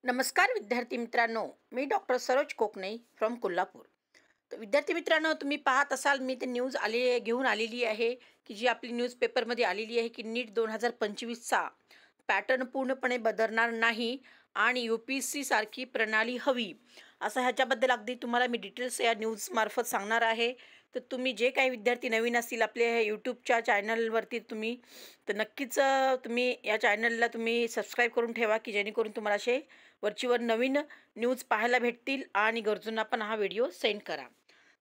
नमस्कार विद्यार्थी मित्रांनो, मी डॉक्टर सरोज कोकणे फ्रॉम कोल्हापूर. तर विद्यार्थी मित्रांनो, तुम्ही पाहत असाल मी ते न्यूज घेऊन आलेली आहे की जी आपली न्यूजपेपरमध्ये आलेली आहे की नीट 2025चा पॅटर्न पूर्णपणे बदलणार नाही आणि UPSC सारखी प्रणाली हवी, असं ह्याच्याबद्दल अगदी तुम्हाला मी डिटेल्स या न्यूजमार्फत सांगणार आहे. तर तुम्ही जे काही विद्यार्थी नवीन असतील आपल्या ह्या यूट्यूबच्या चॅनलवरती तुम्ही, तर नक्कीच तुम्ही या चॅनलला तुम्ही सबस्क्राईब करून ठेवा की जेणेकरून तुम्हाला असे वरचीवर नवीन न्यूज पाहायला भेटतील आणि गरजूंना पण हा व्हिडिओ सेंड करा.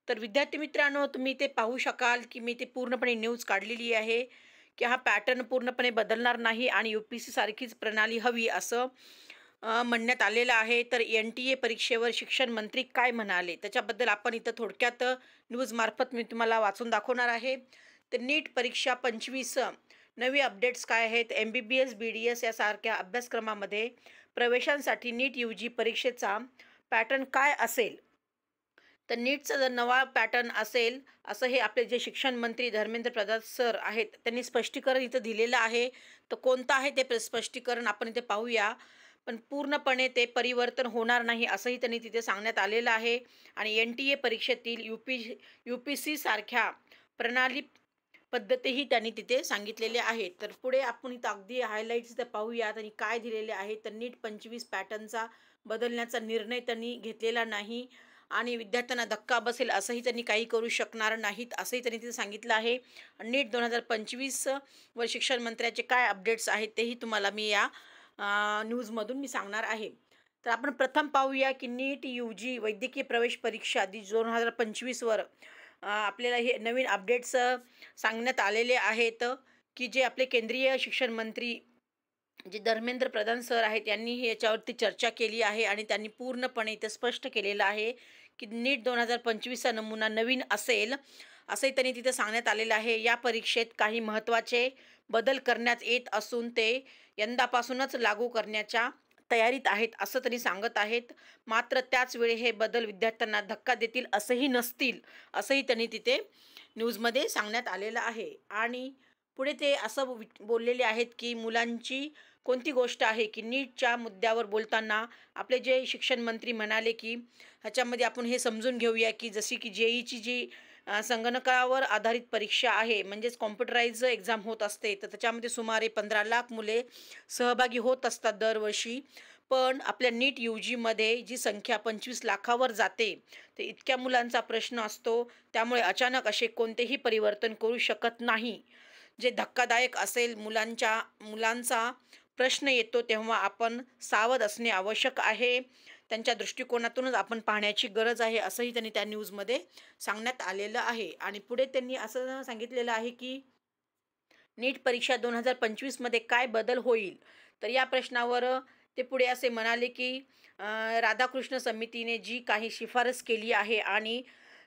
तर विद्यार्थी मित्रांनो, तुम्ही ते पाहू शकाल की मी ते पूर्णपणे न्यूज काढलेली आहे की हा पॅटर्न पूर्णपणे बदलणार नाही आणि UPSC सारखीच प्रणाली हवी असं म्हणण्यात आलेलं आहे. तर NTA परीक्षेवर शिक्षण मंत्री काय म्हणाले त्याच्याबद्दल आपण इथं थोडक्यात न्यूजमार्फत मी तुम्हाला वाचून दाखवणार आहे. तर नीट परीक्षा 25 नवी अपडेट्स काय आहेत? MBBS BDS यासारख्या अभ्यासक्रमामध्ये प्रवेशांसाठी नीट UG परीक्षेचा पॅटर्न काय असेल? तर नीटचा जर नवा पॅटर्न असेल असं हे आपले जे शिक्षण मंत्री धर्मेंद्र प्रधान सर आहेत त्यांनी स्पष्टीकरण इथं दिलेलं आहे. तर कोणतं आहे ते स्पष्टीकरण आपण इथे पाहूया. पण पूर्णपणे ते परिवर्तन होणार नाही असंही त्यांनी तिथे सांगण्यात आलेलं आहे. आणि NTA परीक्षेतील UPSC सारख्या प्रणाली पद्धतीही त्यांनी तिथे सांगितलेले आहेत. तर पुढे आपण इथं अगदी हायलाईट्स इथं पाहूयात आणि काय दिलेले आहे. तर नीट 25 पॅटर्नचा बदलण्याचा निर्णय त्यांनी घेतलेला नाही आणि विद्यार्थ्यांना धक्का बसेल असंही त्यांनी काही करू शकणार नाहीत असंही त्यांनी तिथे सांगितलं आहे. नीट 2025 वर शिक्षण मंत्र्याचे काय अपडेट्स आहेत तेही तुम्हाला मी या न्यूजमधून मी सांगणार आहे. तर आपण प्रथम पाहूया की नीट UG वैद्यकीय प्रवेश परीक्षा 2025 वर आपल्याला हे नवीन अपडेट्स सांगण्यात आलेले आहेत की जे आपले केंद्रीय शिक्षण मंत्री जे धर्मेंद्र प्रधान सर आहेत यांनी याच्यावरती चर्चा केली आहे आणि त्यांनी पूर्णपणे इथे स्पष्ट केलेलं आहे की नीट 2025चा नमुना नवीन असेल असंही त्यांनी तिथे सांगण्यात आलेलं आहे. या परीक्षेत काही महत्त्वाचे बदल करण्यात येत असून ते यंदापासूनच लागू करण्याच्या तयारीत आहेत असं त्यांनी सांगत आहेत. मात्र त्याच वेळी हे बदल विद्यार्थ्यांना धक्का देतील असंही नसतील असंही त्यांनी तिथे न्यूजमध्ये सांगण्यात आलेलं आहे. आणि पुढे ते असं बोललेले आहेत की मुलांची कोणती गोष्ट आहे की नीटच्या मुद्द्यावर बोलताना आपले जे शिक्षण मंत्री म्हणाले की ह्याच्यामध्ये आपण हे समजून घेऊया की जशी की JEEची जी संगणकावर आधारित परीक्षा आहे म्हणजेच कॉम्प्युटराइज एक्झाम होत असते. तर त्याच्यामध्ये सुमारे 15 लाख मुले सहभागी होत असतात दरवर्षी. पण आपल्या नीट UGमध्ये जी संख्या 25 लाखावर जाते ते इतक्या मुलांचा प्रश्न असतो. त्यामुळे अचानक असे कोणतेही परिवर्तन करू शकत नाही. जे धक्कादायक असेल मुलांचा प्रश्न येतो तेव्हा आपण सावध असणे आवश्यक आहे. त्यांच्या दृष्टिकोनातूनच आपण पाहण्याची गरज आहे असंही त्यांनी त्या न्यूजमध्ये सांगण्यात आलेलं आहे. आणि पुढे त्यांनी असं सांगितलेलं आहे की नीट परीक्षा 2025मध्ये काय बदल होईल? तर या प्रश्नावर ते पुढे असे म्हणाले की राधाकृष्ण समितीने जी काही शिफारस केली आहे आणि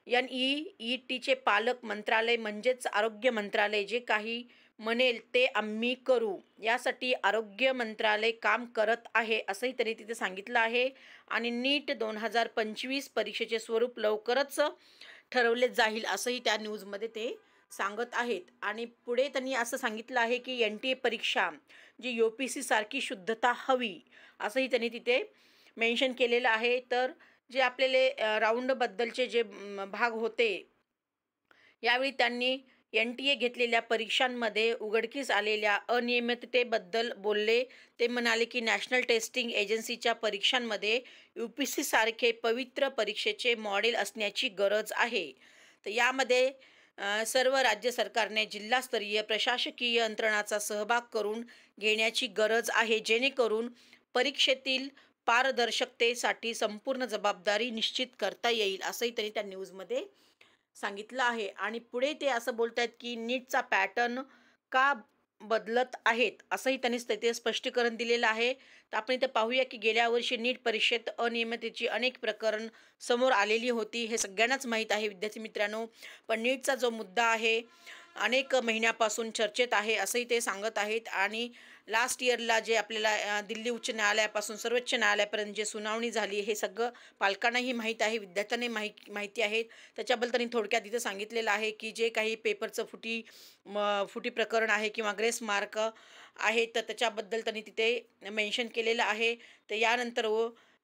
NEETचे पालक मंत्रालय म्हणजेच आरोग्य मंत्रालय जे काही म्हणेल ते आम्ही करू, यासाठी आरोग्य मंत्रालय काम करत आहे असंही त्यांनी तिथे सांगितलं आहे. आणि नीट 2025 परीक्षेचे स्वरूप लवकरच ठरवले जाईल असंही त्या न्यूजमध्ये ते सांगत आहेत. आणि पुढे त्यांनी असं सांगितलं आहे की NTA परीक्षा जी UPSC सारखी शुद्धता हवी असंही त्यांनी तिथे मेन्शन केलेलं आहे. तर जे आपल्याले राऊंडबद्दलचे जे भाग होते यावेळी त्यांनी NTA घेतलेल्या परीक्षांमध्ये उघडकीस आलेल्या अनियमिततेबद्दल बोलले. ते म्हणाले की नॅशनल टेस्टिंग एजन्सीच्या परीक्षांमध्ये UPSC सारखे पवित्र परीक्षेचे मॉडेल असण्याची गरज आहे. तर यामध्ये सर्व राज्य सरकारने जिल्हास्तरीय प्रशासकीय यंत्रणाचा सहभाग करून घेण्याची गरज आहे जेणेकरून परीक्षेतील पारदर्शकतेसाठी संपूर्ण जबाबदारी निश्चित करता येईल असंही त्यांनी त्या न्यूजमध्ये सांगितलं आहे. आणि पुढे ते असं बोलत आहेत की नीटचा पॅटर्न का बदलत आहेत असंही त्यांनी तिथे स्पष्टीकरण दिलेलं आहे. तर आपण इथे पाहूया की गेल्या वर्षी नीट परीक्षेत अनियमिततेची अनेक प्रकरण समोर आलेली होती. हे सगळ्यांनाच माहीत आहे विद्यार्थी मित्रांनो. पण नीटचा जो मुद्दा आहे अनेक महिन्यापासून चर्चेत आहे असंही ते सांगत आहेत. आणि लास्ट इयरला जे आपल्याला दिल्ली उच्च न्यायालयापासून सर्वोच्च न्यायालयापर्यंत जे सुनावणी झाली हे सगळं पालकांनाही माहीत आहे, विद्यार्थ्यांनाही माहिती आहे. त्याच्याबद्दल त्यांनी थोडक्यात इथं सांगितलेलं आहे की जे काही पेपरचं फुटी प्रकरण आहे किंवा ग्रेस मार्क आहे तर त्याच्याबद्दल त्यांनी तिथे मेन्शन केलेलं आहे. तर यानंतर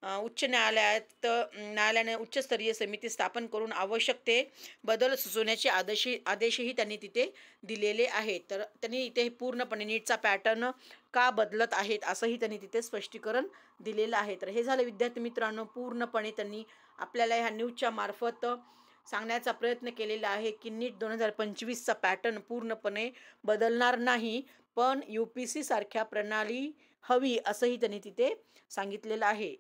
उच्च न्यायालयाने उच्चस्तरीय समिती स्थापन करून आवश्यक ते बदल सुचवण्याचे आदेशही त्यांनी तिथे दिलेले आहेत. तर त्यांनी इथे पूर्णपणे नीटचा पॅटर्न का बदलत आहेत असंही त्यांनी तिथे स्पष्टीकरण दिलेलं आहे. तर हे झालं विद्यार्थी मित्रांनो, पूर्णपणे त्यांनी आपल्याला ह्या न्यूजच्या मार्फत सांगण्याचा प्रयत्न केलेला आहे की नीट 2025चा पॅटर्न पूर्णपणे बदलणार नाही, पण UPSC सारख्या प्रणाली हवी असंही त्यांनी तिथे सांगितलेलं आहे.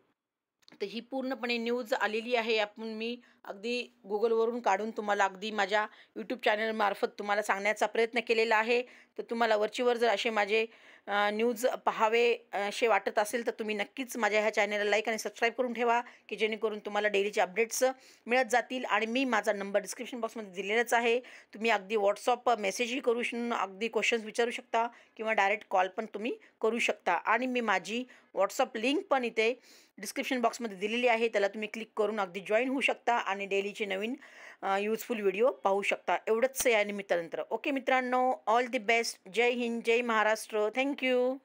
तर ही पूर्णपणे न्यूज आलेली आहे. मी अगदी Googleवरून काढून तुम्हाला अगदी माझ्या यूट्यूब चॅनलमार्फत तुम्हाला सांगण्याचा प्रयत्न केलेला आहे. तर तुम्हाला वरचीवर जर असे माझे न्यूज पाहावे असे वाटत असेल तर तुम्ही नक्कीच माझ्या ह्या चॅनलला लाईक आणि सबस्क्राईब करून ठेवा की जेणेकरून तुम्हाला डेलीचे अपडेट्स मिळत जातील. आणि मी माझा नंबर डिस्क्रिप्शन बॉक्समध्ये दिलेलाच आहे. तुम्ही अगदी व्हॉट्सअप मेसेजही करू अगदी क्वेश्चन्स विचारू शकता किंवा डायरेक्ट कॉल पण तुम्ही करू शकता. आणि मी माझी व्हॉट्सअप लिंक पण इथे डिस्क्रिप्शन बॉक्समध्ये दिलेली आहे. त्याला तुम्ही क्लिक करून अगदी जॉईन होऊ शकता आणि डेलीचे नवीन यूजफुल व्हिडिओ पाहू शकता. एवढंच या निमित्तानंतर. ओके मित्रांनो, ऑल दी बेस्ट. जय हिंद, जय महाराष्ट्र. थँक्यू.